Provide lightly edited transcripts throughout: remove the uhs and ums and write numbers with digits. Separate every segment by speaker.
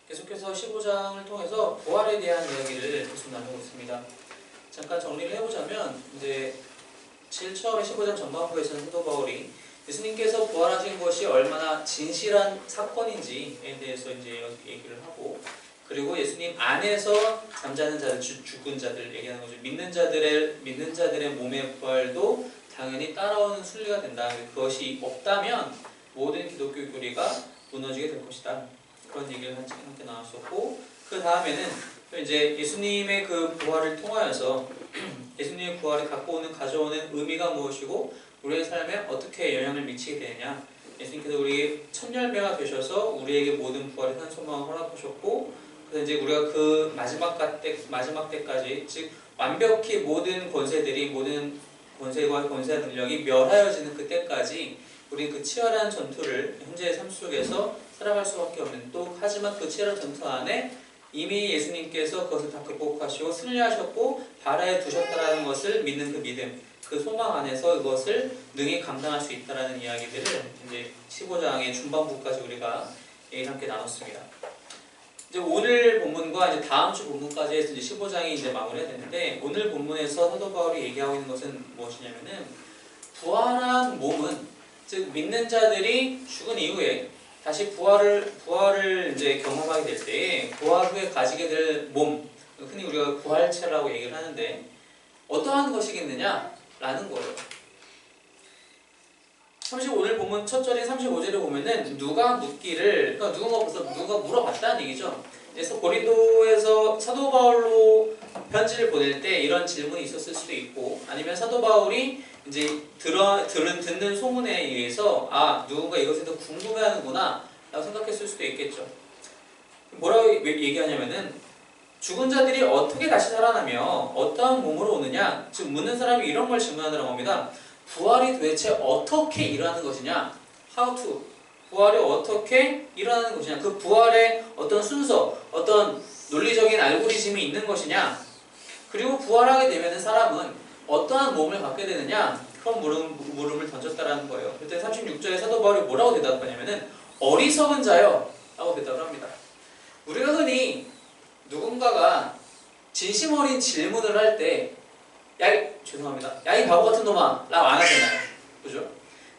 Speaker 1: 계속해서 15장을 통해서 부활에 대한 이야기를 계속 나누고 있습니다. 잠깐 정리를 해보자면 이제 제일 처음에 15장 전반부에서는 사도 바울이 예수님께서 부활하신 것이 얼마나 진실한 사건인지에 대해서 이제 얘기를 하고, 그리고 예수님 안에서 잠자는 자들, 죽은 자들 얘기하는 거죠. 믿는 자들의 몸의 부활도 당연히 따라오는 순리가 된다. 그것이 없다면 모든 기독교 교리가 무너지게 될 것이다. 그런 얘기를 함께 나왔었고, 그 다음에는 이제 예수님의 그 부활을 통하여서 예수님의 부활이 가져오는 의미가 무엇이고 우리의 삶에 어떻게 영향을 미치게 되느냐. 예수님께서 우리 첫 열매가 되셔서 우리에게 모든 부활의 산 소망을 허락하셨고, 그래서 이제 우리가 그 마지막 때까지, 즉 완벽히 모든 권세와 권세와 능력이 멸하여지는 그때까지 우리 그 치열한 전투를 현재의 삶 속에서 살아갈 수밖에 없는, 또 하지만 그 치열한 전투 안에 이미 예수님께서 그것을 다 극복하시고 승리하셨고 발아에 두셨다라는 것을 믿는 그 믿음, 그 소망 안에서 이것을 능히 감당할 수 있다라는 이야기들을 이제 15장의 중반부까지 우리가 얘기를 함께 나눴습니다. 이제 오늘 본문과 이제 다음 주 본문까지 해서 이제 15장이 이제 마무리가 되는데, 오늘 본문에서 사도 바울이 얘기하고 있는 것은 무엇이냐면은 부활한 몸은, 즉 믿는 자들이 죽은 이후에 다시 부활을 이제 경험하게 될 때에 부활 후에 가지게 될 몸, 흔히 우리가 부활체라고 얘기를 하는데 어떠한 것이겠느냐라는 거예요. 오늘 본문 첫 절인 35절에 보면은 누가 묻기를, 그러니까 누가 물어봤다는 얘기죠. 그래서 고린도에서 사도 바울로 편지를 보낼 때 이런 질문이 있었을 수도 있고, 아니면 사도 바울이 이제 듣는 소문에 의해서 누군가 이것에 더 궁금해하는구나 라고 생각했을 수도 있겠죠. 뭐라고 얘기하냐면은 죽은 자들이 어떻게 다시 살아나며 어떠한 몸으로 오느냐, 즉 묻는 사람이 이런 걸 질문하더라는 겁니다. 부활이 도대체 어떻게 일어나는 것이냐, how to, 부활이 어떻게 일어나는 것이냐, 그 부활의 어떤 순서, 어떤 논리적인 알고리즘이 있는 것이냐, 그리고 부활하게 되면 사람은 어떠한 몸을 갖게 되느냐, 그런 물음을 던졌다라는 거예요. 그때 36절에 사도 바울이 뭐라고 대답하냐면은 어리석은 자요 라고 대답을 합니다. 우리가 흔히 누군가가 진심 어린 질문을 할 때 야 이 바보 같은 놈아 라고 안 하잖아요. 그죠?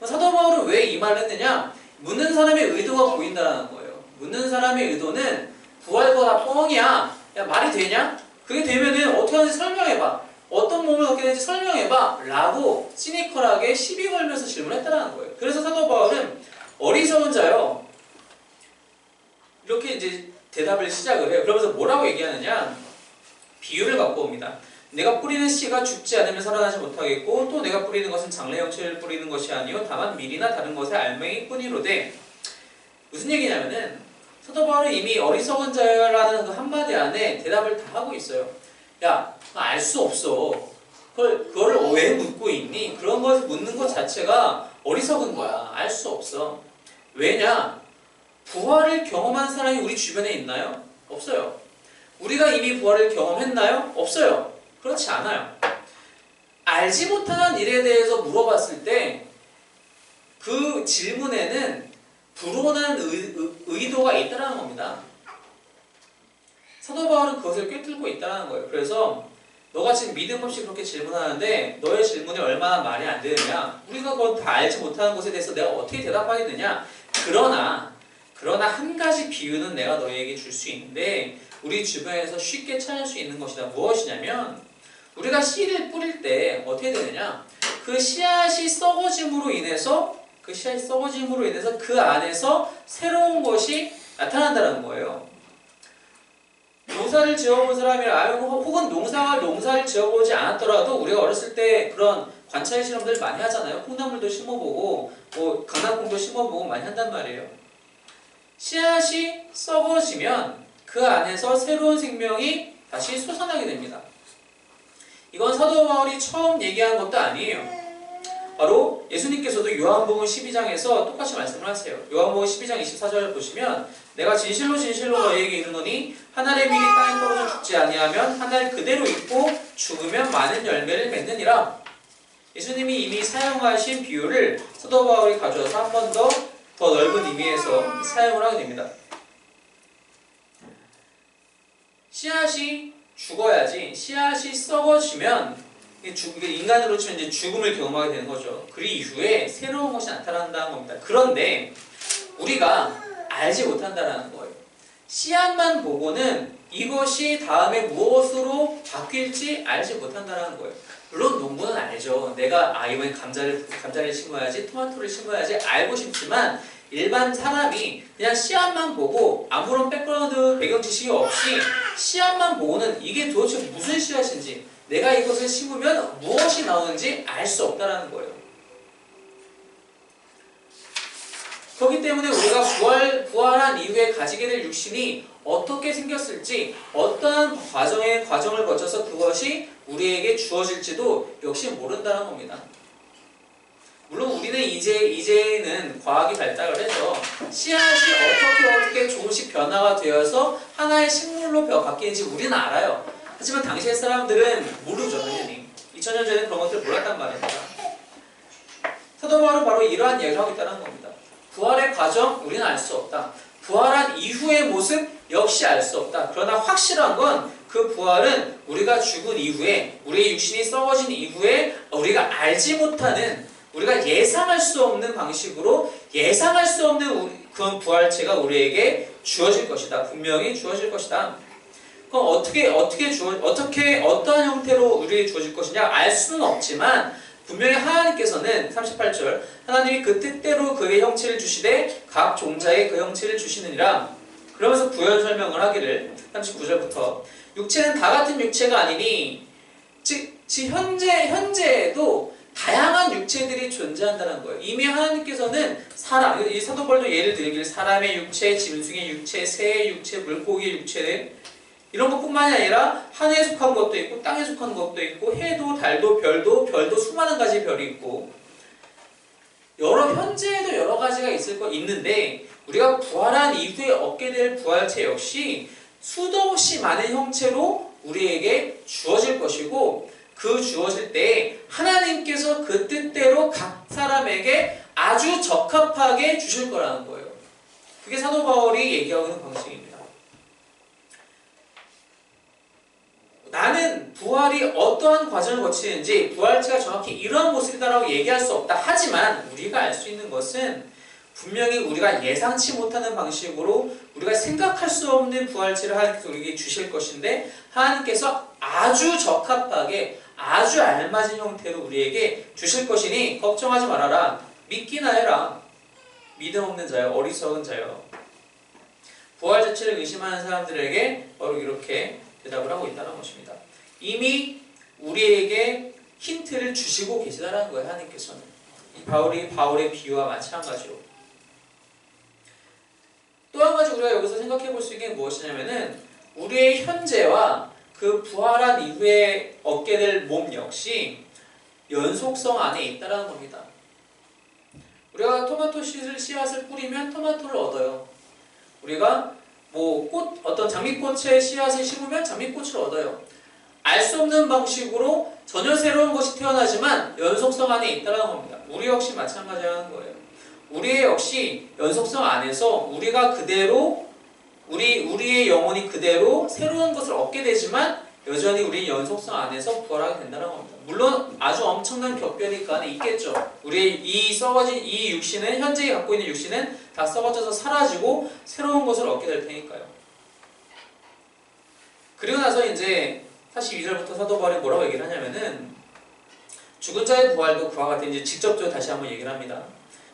Speaker 1: 사도 바울은 왜 이 말을 했느냐, 묻는 사람의 의도가 보인다라는 거예요. 묻는 사람의 의도는 부활거 다 뻥이야, 야 말이 되냐? 그게 되면은 어떻게 하는지 설명해봐, 어떤 몸을 갖게 되는지 설명해봐 라고 시니컬하게 시비 걸면서 질문했다는 거예요. 그래서 사도 바울은 어리석은 자요 이렇게 이제 대답을 시작을 해요. 그러면서 뭐라고 얘기하느냐, 비유를 갖고 옵니다. 내가 뿌리는 씨가 죽지 않으면 살아나지 못하겠고, 또 내가 뿌리는 것은 장래 영체를 뿌리는 것이 아니요 다만 밀이나 다른 것의 알맹이 뿐이로되. 무슨 얘기냐면은 사도 바울은 이미 어리석은 자라는 그 한마디 안에 대답을 다 하고 있어요. 야, 알 수 없어. 그거를 왜 묻고 있니? 그런 것을 묻는 것 자체가 어리석은 거야. 알 수 없어. 왜냐? 부활을 경험한 사람이 우리 주변에 있나요? 없어요. 우리가 이미 부활을 경험했나요? 없어요. 그렇지 않아요. 알지 못하는 일에 대해서 물어봤을 때 그 질문에는 불온한 의도가 있다는 겁니다. 사도 바울은 그것을 꿰뚫고 있다는 거예요. 그래서 너가 지금 믿음 없이 그렇게 질문하는데 너의 질문이 얼마나 말이 안 되느냐, 우리가 그건 다 알지 못하는 것에 대해서 내가 어떻게 대답하겠느냐. 그러나 한 가지 비유는 내가 너에게 줄 수 있는데 우리 주변에서 쉽게 찾을 수 있는 것이다. 무엇이냐면 우리가 씨를 뿌릴 때 어떻게 되느냐, 그 씨앗이 썩어짐으로 인해서 그 안에서 새로운 것이 나타난다는 거예요. 농사를 지어본 사람이라, 혹은 농사를 지어보지 않았더라도 우리가 어렸을 때 그런 관찰 실험들 많이 하잖아요. 콩나물도 심어보고 강낭콩도 심어보고 많이 한단 말이에요. 씨앗이 썩어지면 그 안에서 새로운 생명이 다시 솟아나게 됩니다. 이건 사도 바울이 처음 얘기한 것도 아니에요. 바로 예수님께서도 요한복음 12장에서 똑같이 말씀을 하세요. 요한복음 12장 24절을 보시면 내가 진실로 너희에게 이르노니 한 알의 밀이 땅에 떨어져 죽지 아니하면 한 알 그대로 있고 죽으면 많은 열매를 맺느니라. 예수님이 이미 사용하신 비유를 사도 바울이 가져와서 한 번 더 넓은 의미에서 사용을 하게 됩니다. 씨앗이 죽어야지. 씨앗이 썩어지면 이게 인간으로 치면 이제 죽음을 경험하게 되는 거죠. 그 이후에 새로운 것이 나타난다는 겁니다. 그런데 우리가 알지 못한다는 거예요. 씨앗만 보고는 이것이 다음에 무엇으로 바뀔지 알지 못한다는 거예요. 물론 농부는 알죠. 내가 이번에 감자를 심어야지, 토마토를 심어야지 알고 싶지만 일반 사람이 그냥 씨앗만 보고 아무런 백그라운드 배경 지식이 없이 씨앗만 보고는 이게 도대체 무슨 씨앗인지, 내가 이것을 심으면 무엇이 나오는지 알 수 없다는 거예요. 그렇기 때문에 우리가 부활한 이후에 가지게 될 육신이 어떻게 생겼을지, 어떠한 과정을 거쳐서 그것이 우리에게 주어질지도 역시 모른다는 겁니다. 물론 우리는 이제는 과학이 발달을 해서 씨앗이 어떻게 조금씩 변화가 되어서 하나의 식물로 바뀌는지 우리는 알아요. 하지만 당시의 사람들은 모르죠, 당연히. 2000년 전에는 그런 것들을 몰랐단 말입니다. 사도 바울은 바로 이러한 이야기를 하고 있다는 겁니다. 부활의 과정, 우리는 알 수 없다. 부활한 이후의 모습, 역시 알 수 없다. 그러나 확실한 건 그 부활은 우리가 죽은 이후에, 우리의 육신이 썩어진 이후에 우리가 알지 못하는, 우리가 예상할 수 없는 방식으로, 예상할 수 없는 그런 부활체가 우리에게 주어질 것이다. 분명히 주어질 것이다. 그럼 어떠한 형태로 우리에게 주어질 것이냐? 알 수는 없지만 분명히 하나님께서는 38절, 하나님이 그 뜻대로 그의 형체를 주시되 각 종자에 그 형체를 주시느니라. 그러면서 부연 설명을 하기를 39절부터 육체는 다 같은 육체가 아니니, 즉 현재에도 다양한 육체들이 존재한다는 거예요. 이미 하나님께서는 사람, 이 사도 바울도 예를 들기를 사람의 육체, 짐승의 육체, 새의 육체, 물고기의 육체, 이런 것뿐만이 아니라 하늘에 속한 것도 있고 땅에 속한 것도 있고 해도 달도 별도 수많은 가지 별이 있고, 현재에도 여러 가지가 있는데 우리가 부활한 이후에 얻게 될 부활체 역시 수도 없이 많은 형체로 우리에게 주어질 것이고, 그 주어질 때 하나님께서 그 뜻대로 각 사람에게 아주 적합하게 주실 거라는 거예요. 그게 사도 바울이 얘기하고 있는 방식입니다. 나는 부활이 어떠한 과정을 거치는지, 부활체가 정확히 이러한 모습이다라고 얘기할 수 없다. 하지만 우리가 알 수 있는 것은 분명히 우리가 예상치 못하는 방식으로, 우리가 생각할 수 없는 부활체를 하나님께서 우리에게 주실 것인데, 하나님께서 아주 적합하게, 아주 알맞은 형태로 우리에게 주실 것이니 걱정하지 말아라. 믿기나 해라. 믿음 없는 자여, 어리석은 자여. 부활 자체를 의심하는 사람들에게 바로 이렇게 대답을 하고 있다는 것입니다. 이미 우리에게 힌트를 주시고 계시다는 거예요, 하나님께서는. 바울의 비유와 마찬가지로. 또 한 가지 우리가 여기서 생각해 볼 수 있는 게 무엇이냐면은, 우리의 현재와 그 부활한 이후에 얻게 될 몸 역시 연속성 안에 있다는 겁니다. 우리가 토마토 씨앗을 뿌리면 토마토를 얻어요. 우리가 어떤 장미꽃의 씨앗을 심으면 장미꽃을 얻어요. 알 수 없는 방식으로 전혀 새로운 것이 태어나지만 연속성 안에 있다는 겁니다. 우리 역시 마찬가지라는 거예요. 우리 역시 연속성 안에서 우리가 그대로, 우리의 영혼이 그대로 새로운 것을 얻게 되지만 여전히 우리 연속성 안에서 부활하게 된다는 겁니다. 물론 아주 엄청난 격변이 그 안에 있겠죠. 우리의 이 썩어진 이 육신은, 현재 갖고 있는 육신은 다 썩어져서 사라지고 새로운 것을 얻게 될 테니까요. 그리고 나서 이제 42절부터 사도 바울이 뭐라고 얘기를 하냐면은, 죽은 자의 부활도 그와 같은, 이제 직접적으로 다시 한번 얘기를 합니다.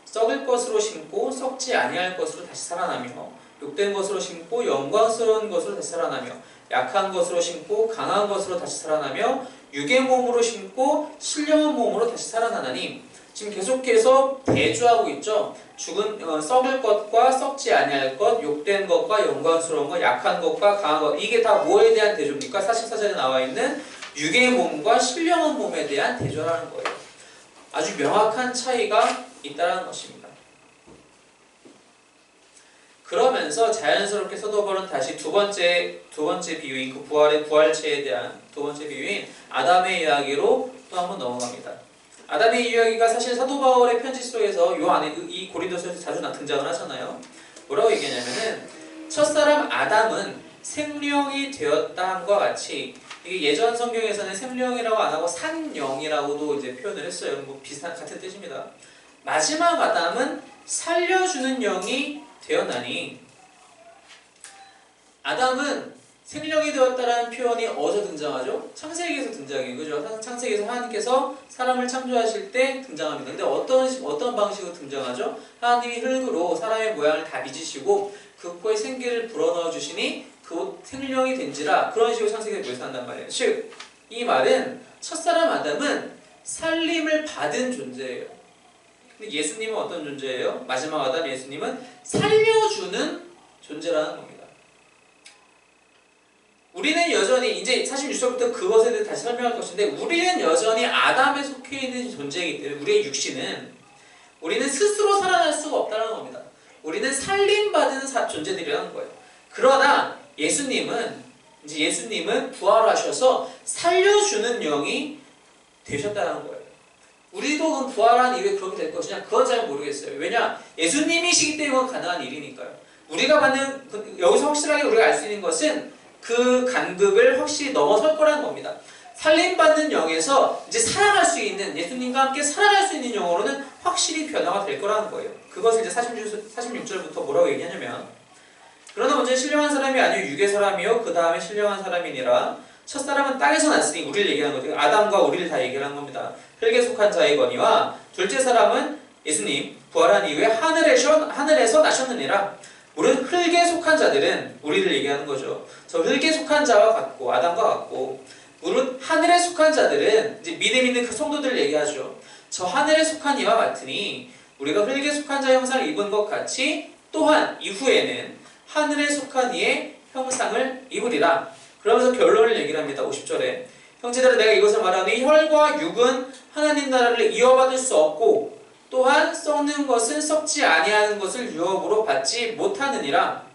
Speaker 1: 썩을 것으로 심고 썩지 아니할 것으로 다시 살아나며, 욕된 것으로 심고 영광스러운 것으로 다시 살아나며, 약한 것으로 심고 강한 것으로 다시 살아나며, 육의 몸으로 심고 신령한 몸으로 다시 살아나나니, 지금 계속해서 대조하고 있죠. 썩을 것과 썩지 아니할 것, 욕된 것과 영광스러운 것, 약한 것과 강한 것, 이게 다 뭐에 대한 대조입니까? 44절에 나와 있는 육의 몸과 신령한 몸에 대한 대조라는 거예요. 아주 명확한 차이가 있다는 것입니다. 그러면서 자연스럽게 사도 바울은 다시 두 번째 비유인 그 부활체에 대한 두 번째 비유인 아담의 이야기로 또 한번 넘어갑니다. 아담의 이야기가 사실 사도 바울의 편지 속에서 요 안에 이 고린도서에서 자주 등장을 하잖아요. 뭐라고 얘기하냐면은, 첫사람 아담은 생령이 되었다 함과 같이 이게 예전 성경에서는 생령이라고 안 하고 산령이라고도 이제 표현을 했어요. 뭐 비슷한 같은 뜻입니다. 마지막 아담은 살려주는 영이 되었나니 아담은 생령이 되었다라는 표현이 어디서 등장하죠? 창세기에서 등장해요. 그죠? 창세기에서 하나님께서 사람을 창조하실 때 등장합니다. 근데 어떤 방식으로 등장하죠? 하나님이 흙으로 사람의 모양을 다 빚으시고 그 코에 생기를 불어넣어 주시니 그 생령이 된지라 그런 식으로 창세기를 묘사한단 말이에요. 즉, 이 말은 첫사람 아담은 살림을 받은 존재예요. 근데 예수님은 어떤 존재예요? 마지막 아담 예수님은 살려주는 존재라는 겁니다. 우리는 여전히 이제 46절부터 그것에 대해 다시 설명할 것인데 우리는 여전히 아담에 속해 있는 존재이기 때문에 우리의 육신은 우리는 스스로 살아날 수가 없다는 겁니다. 우리는 살림받은 존재들이라는 거예요. 그러나 예수님은 부활하셔서 살려주는 영이 되셨다는 거예요. 우리도 부활한 이후에 그렇게 될 것이냐? 그건 잘 모르겠어요. 왜냐? 예수님이시기 때문에 가능한 일이니까요. 우리가 받는 여기서 확실하게 우리가 알 수 있는 것은 그 간극을 확실히 넘어설 거라는 겁니다. 살림받는 영에서 이제 살아갈 수 있는 예수님과 함께 살아갈 수 있는 영으로는 확실히 변화가 될 거라는 거예요. 그것을 이제 46절부터 뭐라고 얘기하냐면 그러나 먼저 신령한 사람이 아니요 육의 사람이요 그 다음에 신령한 사람이니라 첫사람은 땅에서 났으니 우리를 얘기하는 거죠. 아담과 우리를 다 얘기하는 겁니다. 흙에 속한 자이거니와 둘째 사람은 예수님 부활한 이후에 하늘에서 나셨느니라. 우리는 흙에 속한 자들은 우리를 얘기하는 거죠. 저 흙에 속한 자와 같고 아담과 같고 우리는 하늘에 속한 자들은 이제 믿음 있는 그 성도들을 얘기하죠. 저 하늘에 속한 이와 같으니 우리가 흙에 속한 자의 형상을 입은 것 같이 또한 이후에는 하늘에 속한 이의 형상을 입으리라. 그러면서 결론을 얘기를 합니다. 50절에 형제들아 내가 이것을 말하니 혈과 육은 하나님 나라를 이어받을 수 없고 또한 썩는 것은 썩지 아니하는 것을 유업으로 받지 못하느니라.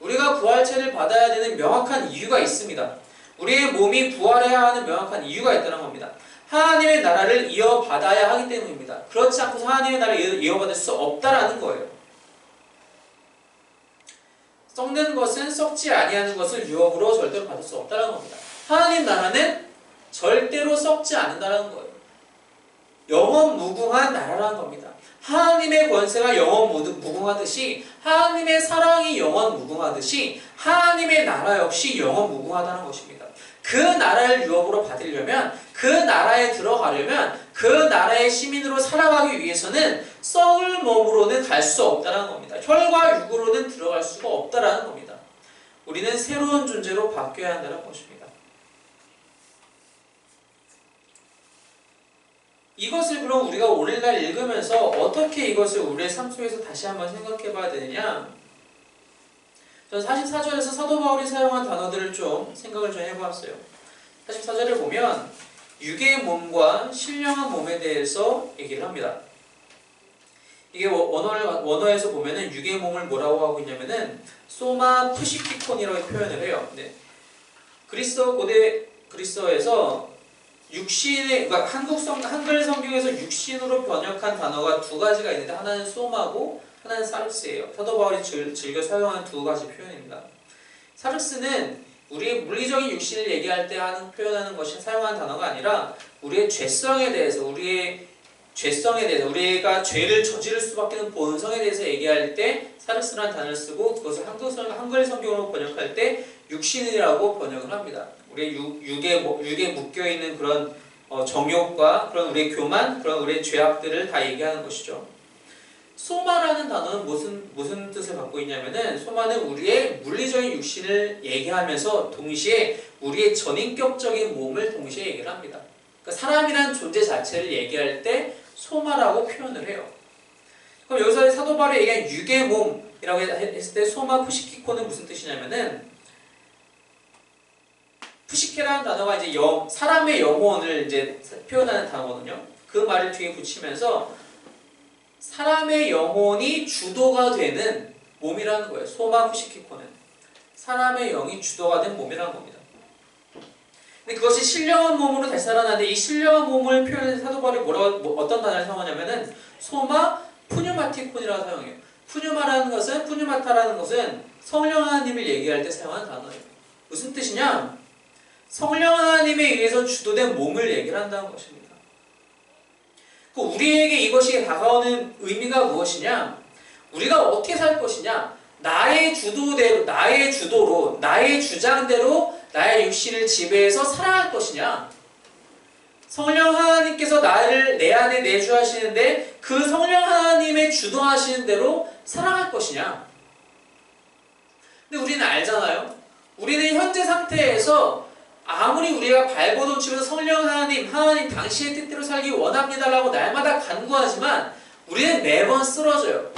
Speaker 1: 우리가 부활체를 받아야 되는 명확한 이유가 있습니다. 우리의 몸이 부활해야 하는 명확한 이유가 있다는 겁니다. 하나님의 나라를 이어받아야 하기 때문입니다. 그렇지 않고서 하나님의 나라를 이어받을 수 없다라는 거예요. 썩는 것은 썩지 아니하는 것을 유업으로 절대로 받을 수 없다는 겁니다. 하나님 나라는 절대로 썩지 않는다는 거예요. 영원 무궁한 나라라는 겁니다. 하나님의 권세가 영원 무궁하듯이 하나님의 사랑이 영원 무궁하듯이 하나님의 나라 역시 영원 무궁하다는 것입니다. 그 나라를 유업으로 받으려면 그 나라에 들어가려면 그 나라의 시민으로 살아가기 위해서는 썩을 몸으로는 갈 수 없다는 겁니다. 혈과 육으로는 들어갈 수가 없다는 겁니다. 우리는 새로운 존재로 바뀌어야 한다는 것입니다. 이것을 그럼 우리가 오늘날 읽으면서 어떻게 이것을 우리의 삶 속에서 다시 한번 생각해 봐야 되느냐? 저는 44절에서 사도 바울이 사용한 단어들을 좀 생각을 좀 해보았어요. 44절을 보면 육의 몸과 신령한 몸에 대해서 얘기를 합니다. 이게 원어에서 보면은 육의 몸을 뭐라고 하고 있냐면은 소마 푸시키콘이라고 표현을 해요. 네. 고대 그리스어에서 육신의, 그러니까 한글 성경에서 육신으로 번역한 단어가 두 가지가 있는데 하나는 소마고 하나는 사르스예요. 사도 바울이 즐겨 사용하는 두 가지 표현입니다. 사르스는 우리의 물리적인 육신을 얘기할 때 표현하는 것이 사용하는 단어가 아니라 우리의 죄성에 대해서, 우리가 죄를 저지를 수밖에 없는 본성에 대해서 얘기할 때 사르스라는 단어를 쓰고 그것을 한글 성경으로 번역할 때 육신이라고 번역을 합니다. 우리의 육에 묶여있는 그런 정욕과 그런 우리의 교만, 그런 우리의 죄악들을 다 얘기하는 것이죠. 소마라는 단어는 무슨 뜻을 갖고 있냐면은 소마는 우리의 물리적인 육신을 얘기하면서 동시에 우리의 전인격적인 몸을 동시에 얘기를 합니다. 그러니까 사람이란 존재 자체를 얘기할 때 소마라고 표현을 해요. 그럼 여기서 사도 바울이 얘기한 육의 몸이라고 했을 때 소마 푸시키코는 무슨 뜻이냐면은 푸시케라는 단어가 이제 사람의 영혼을 이제 표현하는 단어거든요. 그 말을 뒤에 붙이면서 사람의 영혼이 주도가 되는 몸이라는 거예요. 소마 푸시키코는 사람의 영이 주도가 된 몸이라는 겁니다. 근데 그것이 신령한 몸으로 다시 살아나는데 이 신령한 몸을 표현해서 사도 바울이 어떤 단어를 사용하냐면은 소마 푸뉴마티콘이라고 사용해요. 푸뉴마타라는 것은 성령 하나님을 얘기할 때 사용한 단어예요. 무슨 뜻이냐? 성령 하나님에 의해서 주도된 몸을 얘기를 한다는 것입니다. 우리에게 이것이 다가오는 의미가 무엇이냐? 우리가 어떻게 살 것이냐? 나의 주도대로, 나의 주도로, 나의 주장대로 나의 육신을 지배해서 살아갈 것이냐? 성령 하나님께서 나를 내 안에 내주하시는데 그 성령 하나님의 주도하시는 대로 살아갈 것이냐? 근데 우리는 알잖아요. 우리는 현재 상태에서 아무리 우리가 발버둥 치면서 성령 하나님 당신의 뜻대로 살기 원합니다라고 날마다 간구하지만 우리는 매번 쓰러져요.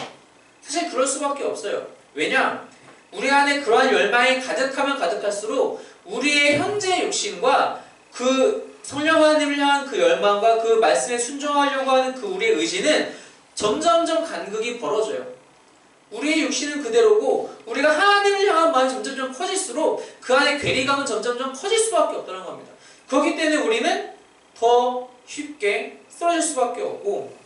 Speaker 1: 사실 그럴 수밖에 없어요. 왜냐? 우리 안에 그러한 열망이 가득하면 가득할수록 우리의 현재 욕심과 그 성령 하나님을 향한 그 열망과 그 말씀에 순종하려고 하는 그 우리의 의지는 점점점 간극이 벌어져요. 우리의 육신은 그대로고 우리가 하나님을 향한 마음이 점점점 커질수록 그 안에 괴리감은 점점점 커질 수밖에 없다는 겁니다. 그렇기 때문에 우리는 더 쉽게 쓰러질 수밖에 없고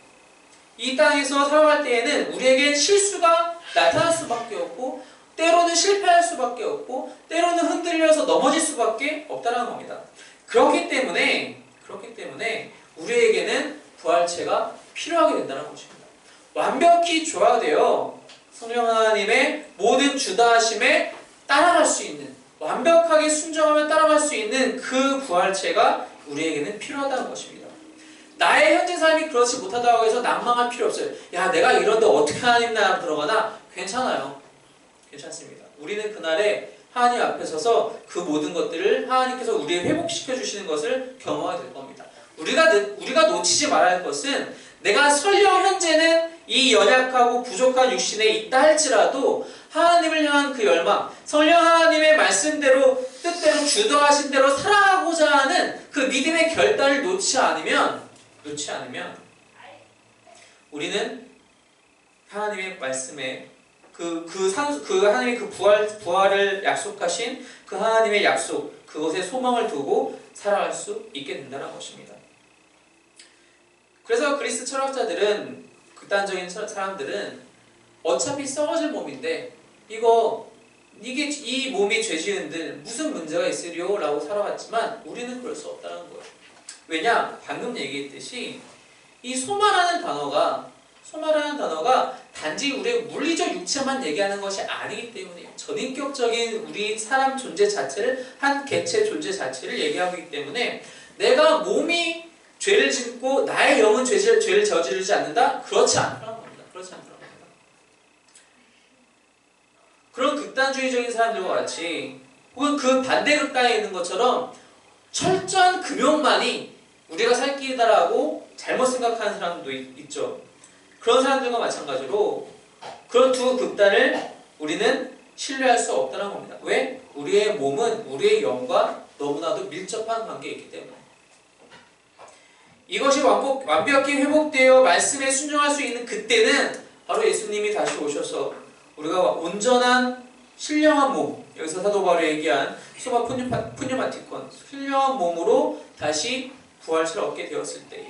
Speaker 1: 이 땅에서 살아갈 때에는 우리에게 실수가 나타날 수밖에 없고 때로는 실패할 수밖에 없고 때로는 흔들려서 넘어질 수밖에 없다는 겁니다. 그렇기 때문에 우리에게는 부활체가 필요하게 된다는 것입니다. 완벽히 조화되어 성령 하나님의 모든 주다하심에 따라갈 수 있는, 완벽하게 순종하며 따라갈 수 있는 그 부활체가 우리에게는 필요하다는 것입니다. 나의 현재 삶이 그렇지 못하다고 해서 난망할 필요 없어요. 야, 내가 이런데 어떻게 하나님 나라 들어가나? 괜찮아요. 괜찮습니다. 우리는 그날에 하나님 앞에 서서 그 모든 것들을 하나님께서 우리를 회복시켜 주시는 것을 경험하게 될 겁니다. 우리가 놓치지 말아야 할 것은 내가 설령 현재는 이 연약하고 부족한 육신에 있다 할지라도 하나님을 향한 그 열망, 성령 하나님의 말씀대로 뜻대로 주도하신 대로 살아가고자 하는 그 믿음의 결단을 놓지 않으면 우리는 하나님의 말씀에 하나님의 그 부활을 약속하신 그 하나님의 약속, 그것에 소망을 두고 살아갈 수 있게 된다는 것입니다. 그래서 그리스 철학자들은, 극단적인 사람들은 어차피 썩어질 몸인데 이 몸이 죄 지은들 무슨 문제가 있으리요? 라고 살아갔지만 우리는 그럴 수 없다는 거예요. 왜냐? 방금 얘기했듯이 이 소마라는 단어가 단지 우리의 물리적 육체만 얘기하는 것이 아니기 때문에 전인격적인 우리 사람 존재 자체를, 한 개체 존재 자체를 얘기하고 있기 때문에 내가 몸이 죄를 짓고 나의 영은 죄를 저지르지 않는다? 그렇지 않다는 겁니다. 그런 극단주의적인 사람들과 같이 혹은 그 반대 극단에 있는 것처럼 철저한 금욕만이 우리가 살 길이다라고 잘못 생각하는 사람도 있죠. 그런 사람들과 마찬가지로 그런 두 극단을 우리는 신뢰할 수 없다는 겁니다. 왜? 우리의 몸은 우리의 영과 너무나도 밀접한 관계에 있기 때문에. 이것이 완벽히 회복되어 말씀에 순종할 수 있는 그때는 바로 예수님이 다시 오셔서 우리가 온전한 신령한 몸, 여기서 사도 바울이 얘기한 소마 푸뉴마티콘, 신령한 몸으로 다시 부활체를 얻게 되었을 때에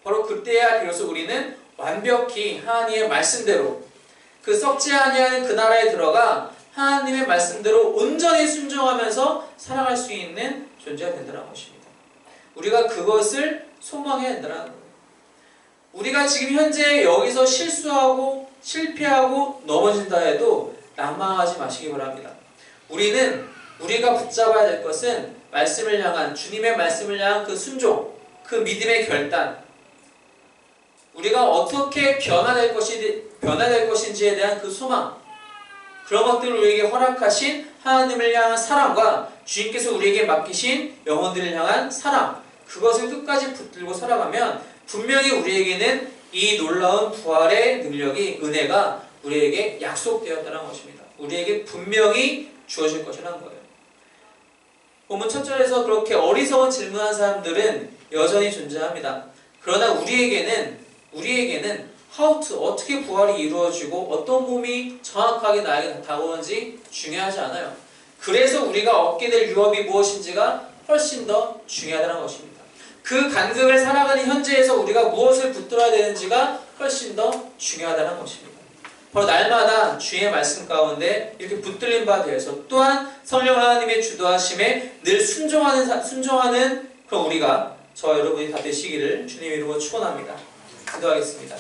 Speaker 1: 바로 그때야 비로소 우리는 완벽히 하나님의 말씀대로 그 썩지 아니하는 그 나라에 들어가 하나님의 말씀대로 온전히 순종하면서 살아갈 수 있는 존재가 된다는 것입니다. 우리가 그것을 소망해야 된다는 거예요. 우리가 지금 현재 여기서 실수하고 실패하고 넘어진다 해도 낭망하지 마시기 바랍니다. 우리가 붙잡아야 될 것은 말씀을 향한, 주님의 말씀을 향한 그 순종, 그 믿음의 결단, 우리가 어떻게 변화될 것인지에 대한 그 소망, 그런 것들을 우리에게 허락하신 하나님을 향한 사랑과 주님께서 우리에게 맡기신 영혼들을 향한 사랑, 그것을 끝까지 붙들고 살아가면 분명히 우리에게는 이 놀라운 부활의 능력이, 은혜가 우리에게 약속되었다는 것입니다. 우리에게 분명히 주어질 것이라는 거예요. 본문 첫 절에서 그렇게 어리석은 질문한 사람들은 여전히 존재합니다. 그러나 우리에게는 어떻게 부활이 이루어지고 어떤 몸이 정확하게 나에게 다가오는지 중요하지 않아요. 그래서 우리가 얻게 될 유업이 무엇인지가 훨씬 더 중요하다는 것입니다. 그 간극을 살아가는 현재에서 우리가 무엇을 붙들어야 되는지가 훨씬 더 중요하다는 것입니다. 바로 날마다 주의 말씀 가운데 이렇게 붙들린 바 되어서 또한 성령 하나님의 주도하심에 늘 순종하는 그런 우리가 저와 여러분이 다 되시기를 주님 이름으로 축원합니다. 기도하겠습니다.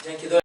Speaker 1: 이제 기도.